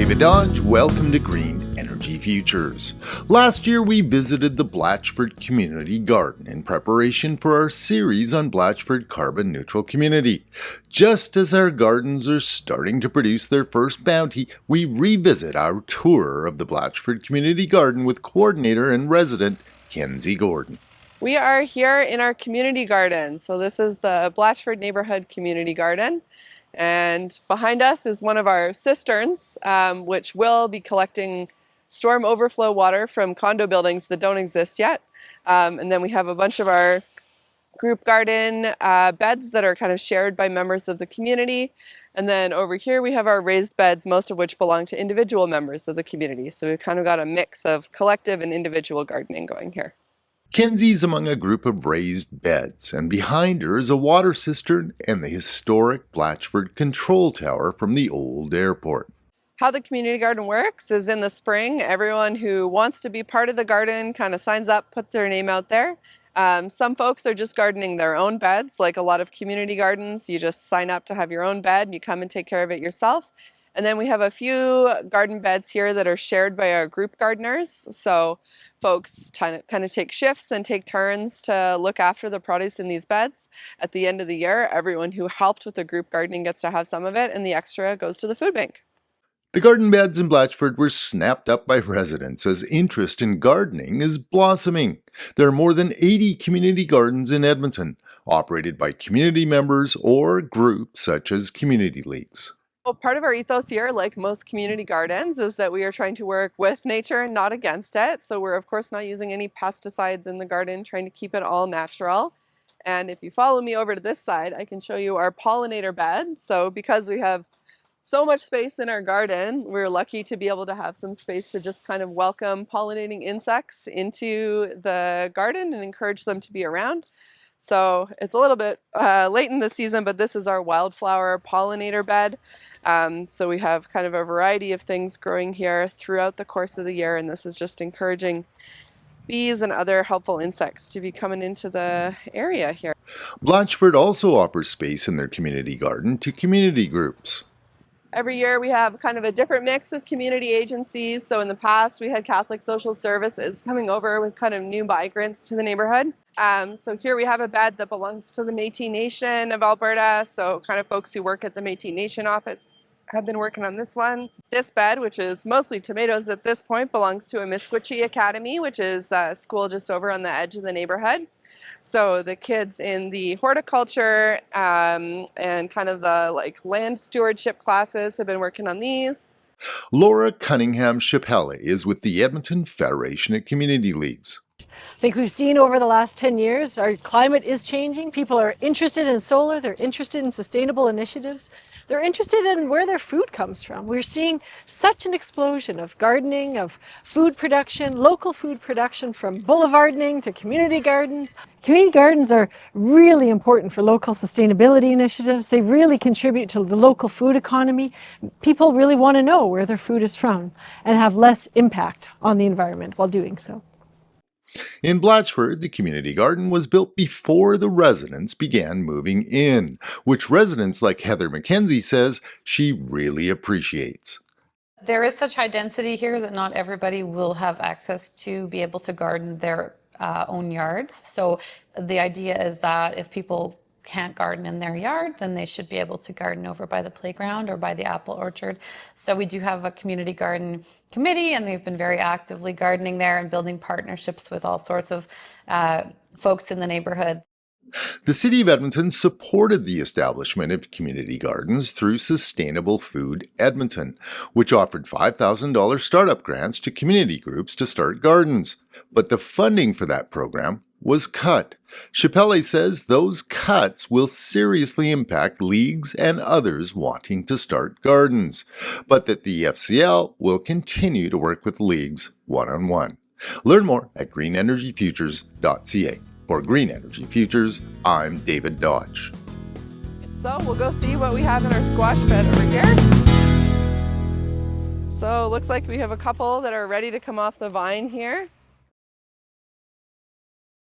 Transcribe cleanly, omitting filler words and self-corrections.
David Dodge. Welcome to Green Energy Futures. Last year we visited the Blatchford Community Garden in preparation for our series on Blatchford Carbon Neutral Community. Just as our gardens are starting to produce their first bounty, we revisit our tour of the Blatchford Community Garden with coordinator and resident Kenzie Gordon. We are here in our community garden. So this is the Blatchford Neighbourhood Community Garden. And behind us is one of our cisterns, which will be collecting storm overflow water from condo buildings that don't exist yet. And then we have a bunch of our group garden beds that are kind of shared by members of the community. And then over here we have our raised beds, most of which belong to individual members of the community. So we've kind of got a mix of collective and individual gardening going here. Kenzie's among a group of raised beds, and behind her is a water cistern and the historic Blatchford Control Tower from the old airport. How the community garden works is in the spring, everyone who wants to be part of the garden kind of signs up, puts their name out there. Some folks are just gardening their own beds, like a lot of community gardens. You just sign up to have your own bed and you come and take care of it yourself. And then we have a few garden beds here that are shared by our group gardeners. So folks kind of take shifts and take turns to look after the produce in these beds. At the end of the year, everyone who helped with the group gardening gets to have some of it, and the extra goes to the food bank. The garden beds in Blatchford were snapped up by residents as interest in gardening is blossoming. There are more than 80 community gardens in Edmonton, operated by community members or groups such as community leagues. Well, part of our ethos here, like most community gardens, is that we are trying to work with nature and not against it. So we're of course not using any pesticides in the garden, trying to keep it all natural. And if you follow me over to this side, I can show you our pollinator bed. So because we have so much space in our garden, we're lucky to be able to have some space to just kind of welcome pollinating insects into the garden and encourage them to be around. So it's a little bit late in the season, but this is our wildflower pollinator bed. So we have kind of a variety of things growing here throughout the course of the year, and this is just encouraging bees and other helpful insects to be coming into the area here. Blatchford also offers space in their community garden to community groups. Every year we have kind of a different mix of community agencies. So in the past we had Catholic Social Services coming over with kind of new migrants to the neighborhood. So here we have a bed that belongs to the Métis Nation of Alberta. So kind of folks who work at the Métis Nation office have been working on this one. This bed, which is mostly tomatoes at this point, belongs to a Misquitchie Academy, which is a school just over on the edge of the neighborhood. So the kids in the horticulture and kind of the land stewardship classes have been working on these. Laura Cunningham-Shepeley is with the Edmonton Fedneration of Community Leagues. I think we've seen over the last 10 years, our climate is changing. People are interested in solar, they're interested in sustainable initiatives, they're interested in where their food comes from. We're seeing such an explosion of gardening, of food production, local food production, from boulevarding to community gardens. Community gardens are really important for local sustainability initiatives. They really contribute to the local food economy. People really want to know where their food is from and have less impact on the environment while doing so. In Blatchford, the community garden was built before the residents began moving in, which residents like Heather MacKenzie says she really appreciates. There is such high density here that not everybody will have access to be able to garden their own yards. So the idea is that if people can't garden in their yard, then they should be able to garden over by the playground or by the apple orchard. So we do have a community garden committee, and they've been very actively gardening there and building partnerships with all sorts of folks in the neighborhood. The City of Edmonton supported the establishment of community gardens through Sustainable Food Edmonton, which offered $5,000 startup grants to community groups to start gardens. But the funding for that program was cut. Shepeley says those cuts will seriously impact leagues and others wanting to start gardens, but that the FCL will continue to work with leagues one-on-one. Learn more at GreenEnergyFutures.ca. For Green Energy Futures, I'm David Dodge. So we'll go see what we have in our squash bed over here. So it looks like we have a couple that are ready to come off the vine here.